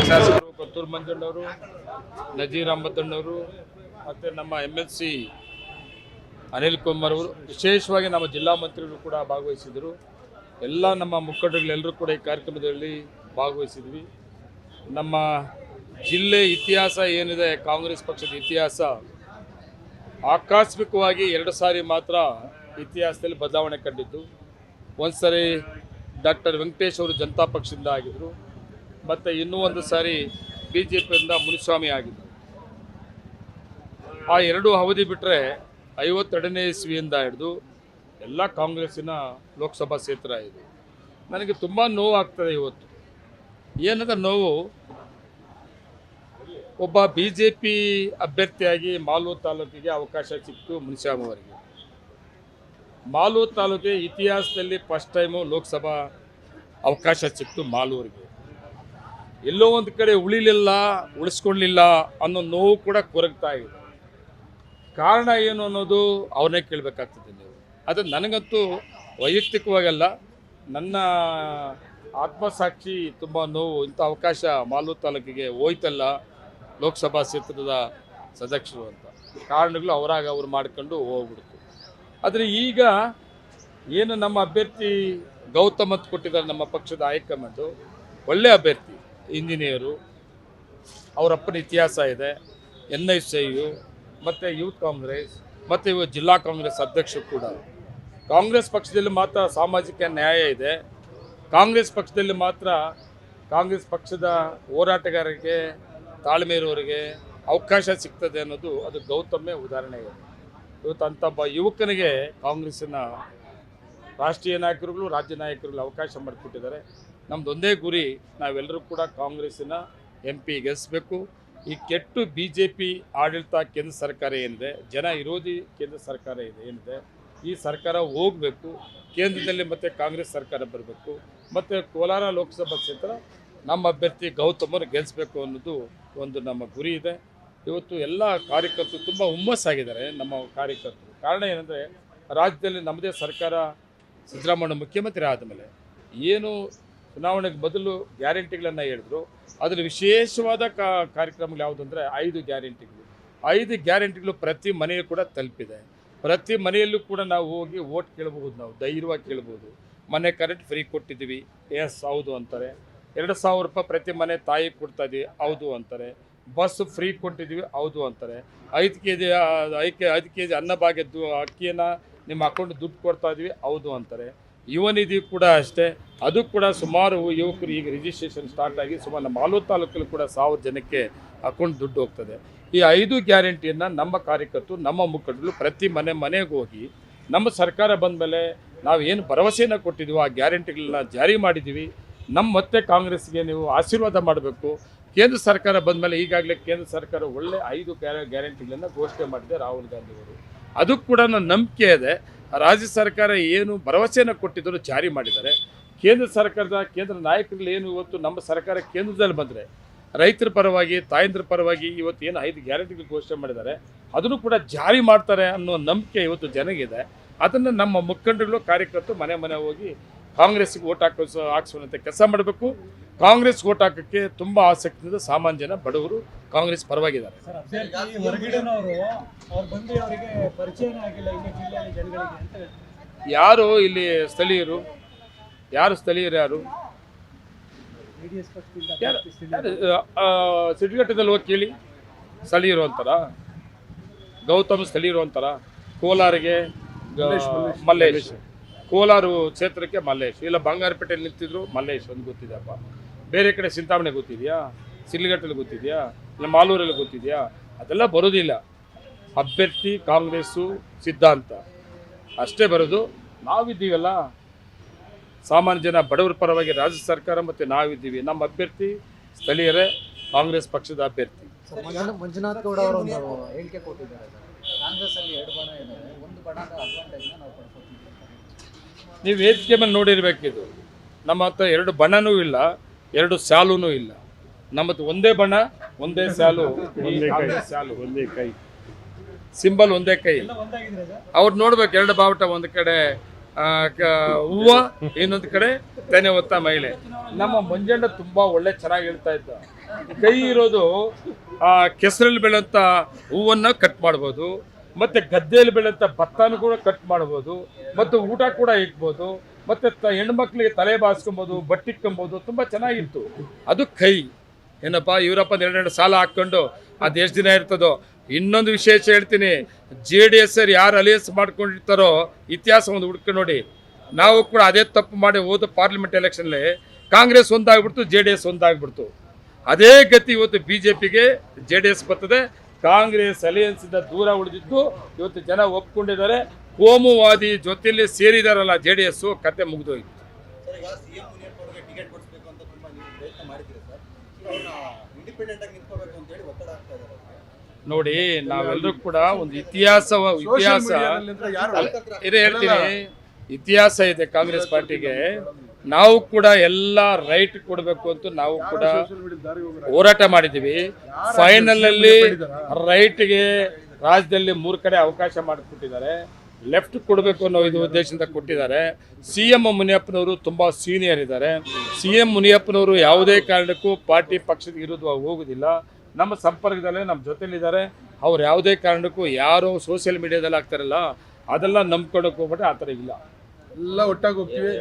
ಶಾಸಕರು ಕೊತ್ತೂರು ಮಂಜಣ್ಣವರು, ನಜೀರ್ ಅಹಮದಣ್ಣವರು ಮತ್ತು ನಮ್ಮ MLC ಅನಿಲ್ ಕುಮಾರ್ ಅವರು, ವಿಶೇಷವಾಗಿ ನಮ್ಮ ಜಿಲ್ಲಾ ಮಂತ್ರಿಗಳು ಕೂಡ ಭಾಗವಹಿಸಿದರು. ಎಲ್ಲ ನಮ್ಮ ಮುಖಂಡರುಗಳೆಲ್ಲರೂ ಕೂಡ ಈ ಕಾರ್ಯಕ್ರಮದಲ್ಲಿ ಭಾಗವಹಿಸಿದ್ವಿ. ನಮ್ಮ ಜಿಲ್ಲೆ ಇತಿಹಾಸ ಏನಿದೆ, ಕಾಂಗ್ರೆಸ್ ಪಕ್ಷದ ಇತಿಹಾಸ ಆಕಸ್ಮಿಕವಾಗಿ 2 ಸಾರಿ ಮಾತ್ರ ಇತಿಹಾಸದಲ್ಲಿ ಬದಲಾವಣೆ ಕಂಡಿದ್ದು. ಒಂದು ಸಾರಿ ಡಾಕ್ಟರ್ ವೆಂಕಟೇಶ್ ಅವರು ಜನತಾ ಪಕ್ಷದಿಂದ ಆಗಿದ್ದರು, ಮತ್ತು ಇನ್ನೂ ಒಂದು ಸಾರಿ BJPಯಿಂದ ಮುನಿಸ್ವಾಮಿ ಆಗಿದ್ದರು. ಆ 2 ಅವಧಿ ಬಿಟ್ಟರೆ 52ನೇ ಇಸ್ವಿಯಿಂದ ಹಿಡಿದು ಎಲ್ಲ ಕಾಂಗ್ರೆಸ್ಸಿನ ಲೋಕಸಭಾ ಕ್ಷೇತ್ರ ಇದೆ. ನನಗೆ ತುಂಬ ನೋವು ಆಗ್ತದೆ ಇವತ್ತು. ಏನಂದ್ರೆ ನೋವು, ಒಬ್ಬ BJP ಅಭ್ಯರ್ಥಿಯಾಗಿ ಮಾಲೂರು ತಾಲೂಕಿಗೆ ಅವಕಾಶ ಸಿಕ್ತು ಮುನಿಸ್ವಾಮಿ ಅವರಿಗೆ. ಮಾಲೂರು ತಾಲೂಕಿಗೆ ಇತಿಹಾಸದಲ್ಲಿ ಫಸ್ಟ್ ಟೈಮು ಲೋಕಸಭಾ ಅವಕಾಶ ಸಿಕ್ತು ಮಾಲೂರಿಗೆ. ಎಲ್ಲೋ ಒಂದು ಕಡೆ ಉಳಿಸ್ಕೊಳ್ಳಿಲ್ಲ ಅನ್ನೋ ನೋವು ಕೂಡ ಕೊರಗ್ತಾ ಇದೆ. ಕಾರಣ ಏನು ಅನ್ನೋದು ಅವ್ರನ್ನೇ ಕೇಳಬೇಕಾಗ್ತದೆ ನೀವು. ಅದು ನನಗಂತೂ ವೈಯಕ್ತಿಕವಾಗಲ್ಲ, ನನ್ನ ಆತ್ಮಸಾಕ್ಷಿ ತುಂಬ ನೋವು. ಇಂಥ ಅವಕಾಶ ಮಾಲೂರು ತಾಲೂಕಿಗೆ ಹೋಯ್ತಲ್ಲ ಲೋಕಸಭಾ ಕ್ಷೇತ್ರದ ಸದಸ್ಯರು ಅಂತ ಕಾರಣಗಳು ಅವ್ರು ಮಾಡ್ಕೊಂಡು ಹೋಗ್ಬಿಡ್ತು. ಆದರೆ ಈಗ ಏನು ನಮ್ಮ ಅಭ್ಯರ್ಥಿ ಗೌತಮ್ ಅಂತ ಕೊಟ್ಟಿದ್ದಾರೆ, ನಮ್ಮ ಪಕ್ಷದ ಹೈಕಮಾಂಡು ಒಳ್ಳೆಯ ಅಭ್ಯರ್ಥಿ, ಇಂಜಿನಿಯರು, ಅವರಪ್ಪನ ಇತಿಹಾಸ ಇದೆ, NSIU ಮತ್ತು ಯೂತ್ ಕಾಂಗ್ರೆಸ್ ಮತ್ತು ಇವರು ಜಿಲ್ಲಾ ಕಾಂಗ್ರೆಸ್ ಅಧ್ಯಕ್ಷರು ಕೂಡ. ಕಾಂಗ್ರೆಸ್ ಪಕ್ಷದಲ್ಲಿ ಮಾತ್ರ ಸಾಮಾಜಿಕ ನ್ಯಾಯ ಇದೆ, ಕಾಂಗ್ರೆಸ್ ಪಕ್ಷದಲ್ಲಿ ಮಾತ್ರ ಕಾಂಗ್ರೆಸ್ ಪಕ್ಷದ ಹೋರಾಟಗಾರರಿಗೆ, ತಾಳ್ಮೆ ಇರೋರಿಗೆ ಅವಕಾಶ ಸಿಗ್ತದೆ ಅನ್ನೋದು ಅದು ಗೌತಮೇ ಉದಾಹರಣೆ ಇದೆ. ಇವತ್ತು ಅಂಥ ಒಬ್ಬ ಯುವಕನಿಗೆ ಕಾಂಗ್ರೆಸ್ಸಿನ ರಾಷ್ಟ್ರೀಯ ನಾಯಕರುಗಳು, ರಾಜ್ಯ ನಾಯಕರುಗಳು ಅವಕಾಶ ಮಾಡಿಕೊಟ್ಟಿದ್ದಾರೆ. ನಮ್ಮದು ಒಂದೇ ಗುರಿ, ನಾವೆಲ್ಲರೂ ಕೂಡ ಕಾಂಗ್ರೆಸ್ಸಿನ MP ಗೆಲ್ಲಿಸಬೇಕು. ಈ ಕೆಟ್ಟು BJP ಆಡಳಿತ ಕೇಂದ್ರ ಸರ್ಕಾರ ಏನಿದೆ, ಜನ ವಿರೋಧಿ ಕೇಂದ್ರ ಸರ್ಕಾರ ಏನಿದೆ, ಈ ಸರ್ಕಾರ ಹೋಗಬೇಕು. ಕೇಂದ್ರದಲ್ಲಿ ಮತ್ತೆ ಕಾಂಗ್ರೆಸ್ ಸರ್ಕಾರ ಬರಬೇಕು. ಮತ್ತು ಕೋಲಾರ ಲೋಕಸಭಾ ಕ್ಷೇತ್ರ ನಮ್ಮ ಅಭ್ಯರ್ಥಿ ಗೌತಮರು ಗೆಲ್ಲಿಸಬೇಕು ಅನ್ನೋದು ಒಂದು ನಮ್ಮ ಗುರಿ ಇದೆ. ಇವತ್ತು ಎಲ್ಲ ಕಾರ್ಯಕರ್ತರು ತುಂಬ ಹುಮ್ಮಸ್ಸಾಗಿದ್ದಾರೆ ನಮ್ಮ ಕಾರ್ಯಕರ್ತರು. ಕಾರಣ ಏನಂದರೆ, ರಾಜ್ಯದಲ್ಲಿ ನಮ್ಮದೇ ಸರ್ಕಾರ, ಸಿದ್ದರಾಮಯ್ಯ ಮುಖ್ಯಮಂತ್ರಿ ಆದಮೇಲೆ ಏನು ಚುನಾವಣೆಗೆ ಮೊದಲು ಗ್ಯಾರಂಟಿಗಳನ್ನು ಹೇಳಿದ್ರು, ಅದರಲ್ಲಿ ವಿಶೇಷವಾದ ಕಾರ್ಯಕ್ರಮಗಳು ಯಾವುದಂದರೆ 5 ಗ್ಯಾರಂಟಿಗಳು. 5 ಗ್ಯಾರಂಟಿಗಳು ಪ್ರತಿ ಮನೆಯೂ ಕೂಡ ತಲುಪಿದೆ. ಪ್ರತಿ ಮನೆಯಲ್ಲೂ ಕೂಡ ನಾವು ಹೋಗಿ ಓಟ್ ಕೇಳ್ಬೋದು, ನಾವು ಧೈರ್ಯವಾಗಿ ಕೇಳ್ಬೋದು. ಮನೆ ಕರೆಂಟ್ ಫ್ರೀ ಕೊಟ್ಟಿದ್ದೀವಿ, ಎಸ್ ಹೌದು ಅಂತಾರೆ. 2,000 ರೂಪಾಯಿ ಪ್ರತಿ ಮನೆ ತಾಯಿಗೆ ಕೊಡ್ತಾಯಿದ್ದೀವಿ, ಹೌದು ಅಂತಾರೆ. ಬಸ್ ಫ್ರೀ ಕೊಟ್ಟಿದ್ದೀವಿ, ಹೌದು ಅಂತಾರೆ. 5 ಕೆಜಿ ಅನ್ನಭಾಗ್ಯದ್ದು ಅಕ್ಕಿಯನ್ನು ನಿಮ್ಮ ಅಕೌಂಟ್ ದುಡ್ಡು ಕೊಡ್ತಾ ಇದ್ದೀವಿ, ಹೌದು ಅಂತಾರೆ. ಯುವ ನಿಧಿ ಕೂಡ ಅಷ್ಟೇ, ಅದು ಕೂಡ ಸುಮಾರು ಯುವಕರು ಈಗ ರಿಜಿಸ್ಟ್ರೇಷನ್ ಸ್ಟಾರ್ಟ್ ಆಗಿ ಸುಮಾರು ನಮ್ಮ ಮಾಲೂರು ತಾಲೂಕಲ್ಲಿ ಕೂಡ 1000 ಜನಕ್ಕೆ ಅಕೌಂಟ್ ದುಡ್ಡು ಹೋಗ್ತದೆ. ಈ 5 ಗ್ಯಾರಂಟಿಯನ್ನು ನಮ್ಮ ಕಾರ್ಯಕರ್ತರು, ನಮ್ಮ ಮುಖಂಡರು ಪ್ರತಿ ಮನೆಗೆ ಹೋಗಿ, ನಮ್ಮ ಸರ್ಕಾರ ಬಂದ ಮೇಲೆ ನಾವು ಏನು ಭರವಸೆಯನ್ನು ಕೊಟ್ಟಿದ್ದೀವೋ ಆ ಗ್ಯಾರಂಟಿಗಳನ್ನ ಜಾರಿ ಮಾಡಿದ್ದೀವಿ, ನಮ್ಮ ಮತ್ತೆ ಕಾಂಗ್ರೆಸ್ಗೆ ನೀವು ಆಶೀರ್ವಾದ ಮಾಡಬೇಕು. ಕೇಂದ್ರ ಸರ್ಕಾರ ಬಂದ ಮೇಲೆ ಈಗಾಗಲೇ ಕೇಂದ್ರ ಸರ್ಕಾರ ಒಳ್ಳೆ 5 ಗ್ಯಾರಂಟಿಗಳನ್ನು ಘೋಷಣೆ ಮಾಡಿದೆ ರಾಹುಲ್ ಗಾಂಧಿ ಅವರು. ಅದು ಕೂಡ ನನ್ನ ನಂಬಿಕೆ ಇದೆ. ರಾಜ್ಯ ಸರ್ಕಾರ ಏನು ಭರವಸೆಯನ್ನು ಕೊಟ್ಟಿದ್ದರು ಜಾರಿ ಮಾಡಿದ್ದಾರೆ. ಕೇಂದ್ರ ನಾಯಕರುಗಳು ಏನು ಇವತ್ತು ನಮ್ಮ ಸರ್ಕಾರ ಕೇಂದ್ರದಲ್ಲಿ ಬಂದರೆ ರೈತರ ಪರವಾಗಿ, ತಾಯಂದ್ರ ಪರವಾಗಿ ಇವತ್ತು ಏನು 5 ಗ್ಯಾರಂಟಿಗಳು ಘೋಷಣೆ ಮಾಡಿದ್ದಾರೆ ಅದನ್ನು ಕೂಡ ಜಾರಿ ಮಾಡ್ತಾರೆ ಅನ್ನೋ ನಂಬಿಕೆ ಇವತ್ತು ಜನಗಿದೆ. ಅದನ್ನು ನಮ್ಮ ಮುಖಂಡರುಗಳು, ಕಾರ್ಯಕರ್ತರು ಮನೆ ಹೋಗಿ ಕಾಂಗ್ರೆಸ್ಗೆ ಓಟ್ ಹಾಕಿಸುವಂತೆ ಕೆಲಸ ಮಾಡಬೇಕು. ಕಾಂಗ್ರೆಸ್ ಓಟ್ ಹಾಕೋಕ್ಕೆ ತುಂಬ ಆಸಕ್ತಿಯಿಂದ ಸಾಮಾನ್ಯ ಜನ, ಬಡವರು ಕಾಂಗ್ರೆಸ್ ಪರವಾಗಿದ್ದಾರೆ. ಯಾರು ಇಲ್ಲಿ ಸ್ಥಳೀಯರು? ಯಾರು ಸಿಡ್ಗಟ್ಟದಲ್ಲಿ ಹೋಗಿ ಕೇಳಿ, ಸ್ಥಳೀಯರು ಅಂತಾರ, ಗೌತಮ್ ಸ್ಥಳೀಯರು ಅಂತಾರ. ಕೋಲಾರಿಗೆ ಮಲ್ಲೇಶ್, ಕೋಲಾರ ಕ್ಷೇತ್ರಕ್ಕೆ ಮಲ್ಲೇಶ್, ಇಲ್ಲ ಬಂಗಾರಪೇಟೆಯಲ್ಲಿ ನಿಂತಿದ್ರು ಮಲ್ಲೇಶ್ ಒಂದು ಗೊತ್ತಿದೆಯಪ್ಪ. ಬೇರೆ ಕಡೆ ಚಿಂತಾಮಣಿ ಗೊತ್ತಿದೆಯಾ, ಸಿಡ್ಲಘಟ್ಟಲ್ಲಿ ಗೊತ್ತಿದೆಯಾ, ಇಲ್ಲ ಮಾಲೂರಲ್ಲಿ ಗೊತ್ತಿದೆಯಾ? ಅದೆಲ್ಲ ಬರೋದಿಲ್ಲ. ಅಭ್ಯರ್ಥಿ ಕಾಂಗ್ರೆಸ್ಸು ಸಿದ್ಧಾಂತ ಅಷ್ಟೇ ಬರೋದು. ನಾವಿದ್ದೀವಲ್ಲ ಸಾಮಾನ್ಯ ಜನ, ಬಡವರ ಪರವಾಗಿ ರಾಜ್ಯ ಸರ್ಕಾರ ಮತ್ತು ನಾವಿದ್ದೀವಿ. ನಮ್ಮ ಅಭ್ಯರ್ಥಿ ಸ್ಥಳೀಯರೇ, ಕಾಂಗ್ರೆಸ್ ಪಕ್ಷದ ಅಭ್ಯರ್ಥಿ. ಮಂಜುನಾಥ್ ಗೌಡ ಅವರು ಹೇಳಿಕೆ ಕೊಟ್ಟಿದ್ದಾರೆ, ಕಾಂಗ್ರೆಸ್ಸಲ್ಲಿ 2 ಬಣ ಇದೆ, ಒಂದು ಬಣದ ಅಡ್ವಾಂಟೇಜ್ನ ನಾವು ಪಡ್ಕೊತೀವಿ. ನೀವು ವೇದಿಕೆ ಮೇಲೆ ನೋಡಿರ್ಬೇಕಿದು. ನಮ್ಮ ಹತ್ರ 2 ಬಣ್ಣನೂ ಇಲ್ಲ, 2 ಸ್ಯಾಲೂನೂ ಇಲ್ಲ. ನಮ್ಮದು ಒಂದೇ ಬಣ್ಣ, ಒಂದೇ ಸ್ಯಾಲು, ಒಂದೇ ಕೈ, ಸಿಂಬಲ್ ಒಂದೇ ಕೈ. ಅವ್ರು ನೋಡ್ಬೇಕು, 2 ಬಾವುಟ ಒಂದು ಕಡೆ ಹೂವ, ಇನ್ನೊಂದು ಕಡೆ ತೆನೆ ಹೊತ್ತ ಮಹಿಳೆ. ನಮ್ಮ ಮಂಜಣ್ಣ ತುಂಬಾ ಒಳ್ಳೆ ಚೆನ್ನಾಗಿ ಹೇಳ್ತಾ ಇದ್ದ, ಕೈ ಇರೋದು ಕೆಸರಲ್ಲಿ ಬೆಳೆಯಂತ ಹೂವನ್ನ ಕಟ್ ಮಾಡ್ಬೋದು, ಮತ್ತೆ ಗದ್ದೆಯಲ್ಲಿ ಬೆಳೆಯಂತ ಭತ್ತನೂ ಕೂಡ ಕಟ್ ಮಾಡ್ಬೋದು, ಮತ್ತು ಊಟ ಕೂಡ ಇಕ್ಬೋದು, ಮತ್ತೆ ಹೆಣ್ಮಕ್ಳಿಗೆ ತಲೆ ಬಾಸ್ಕೊಬೋದು, ಬಟ್ಟಿಕ್ಕೊಂಬೋದು. ತುಂಬಾ ಚೆನ್ನಾಗಿತ್ತು. ಅದು ಕೈ ಏನಪ್ಪ ಇವರಪ್ಪ ಎರಡೆರಡು ಸಾಲ ಹಾಕ್ಕೊಂಡು ಅದು ಎಷ್ಟು ದಿನ ಇರ್ತದೋ. ಇನ್ನೊಂದು ವಿಶೇಷ ಹೇಳ್ತೀನಿ, JDS ಯಾರು ಅಲಿಯನ್ಸ್ ಮಾಡ್ಕೊಂಡಿರ್ತಾರೋ ಇತಿಹಾಸ ಒಂದು ಹುಡ್ಕೊಂಡು ನೋಡಿ. ನಾವು ಕೂಡ ಅದೇ ತಪ್ಪು ಮಾಡಿ ಹೋದ ಪಾರ್ಲಿಮೆಂಟ್ ಎಲೆಕ್ಷನ್ಲಿ ಕಾಂಗ್ರೆಸ್ ಒಂದಾಗ್ಬಿಡ್ತು, JDS ಒಂದಾಗ್ಬಿಡ್ತು. ಅದೇ ಗತಿ ಇವತ್ತು BJPಗೆ JDS ಬರ್ತದೆ. ಕಾಂಗ್ರೆಸ್ ಅಲಿಯನ್ಸ್ ಇಂದ ದೂರ ಉಳಿದಿದ್ದು ಇವತ್ತು ಜನ ಒಪ್ಕೊಂಡಿದ್ದಾರೆ. ಕೋಮುವಾದಿ ಜೊತೆಯಲ್ಲಿ ಸೇರಿದಾರಲ್ಲ JDS, ಕತೆ ಮುಗಿದೋಯ್ತು. ನೋಡಿ, ನಾವೆಲ್ಲರೂ ಕೂಡ ಒಂದು ಇತಿಹಾಸ ಇತಿಹಾಸ ಇದೆ ಕಾಂಗ್ರೆಸ್ ಪಾರ್ಟಿಗೆ. ನಾವು ಕೂಡ ಎಲ್ಲ ರೈಟ್ ಕೊಡಬೇಕು ಅಂತ ನಾವು ಕೂಡ ಹೋರಾಟ ಮಾಡಿದ್ದೀವಿ. ಫೈನಲ್ ಅಲ್ಲಿ ರೈಟ್ಗೆ ರಾಜ್ಯದಲ್ಲಿ 3 ಕಡೆ ಅವಕಾಶ ಮಾಡಿಕೊಟ್ಟಿದ್ದಾರೆ. ಲೆಫ್ಟ್ ಕೊಡಬೇಕು ಅನ್ನೋ ಇದು ಉದ್ದೇಶದಿಂದ ಕೊಟ್ಟಿದ್ದಾರೆ. CM ಮುನಿಯಪ್ಪನವರು ತುಂಬ ಸೀನಿಯರ್ ಇದ್ದಾರೆ. CM ಮುನಿಯಪ್ಪನವರು ಯಾವುದೇ ಕಾರಣಕ್ಕೂ ಪಾರ್ಟಿ ಪಕ್ಷದ ವಿರುದ್ಧ ಹೋಗೋದಿಲ್ಲ. ನಮ್ಮ ಸಂಪರ್ಕದಲ್ಲೇ ನಮ್ಮ ಜೊತೆಲಿದ್ದಾರೆ. ಅವ್ರು ಯಾವುದೇ ಕಾರಣಕ್ಕೂ ಯಾರೋ ಸೋಷಿಯಲ್ ಮೀಡಿಯಾದಲ್ಲಿ ಆಗ್ತಾರಲ್ಲ ಅದೆಲ್ಲ ನಂಬ್ಕೊಳಕ್ಕೆ ಹೋಗ್ಬಿಟ್ರೆ ಆ ಥರ ಇಲ್ಲ. ಎಲ್ಲ ಒಟ್ಟಾಗಿ ಹೋಗ್ತೀವಿ.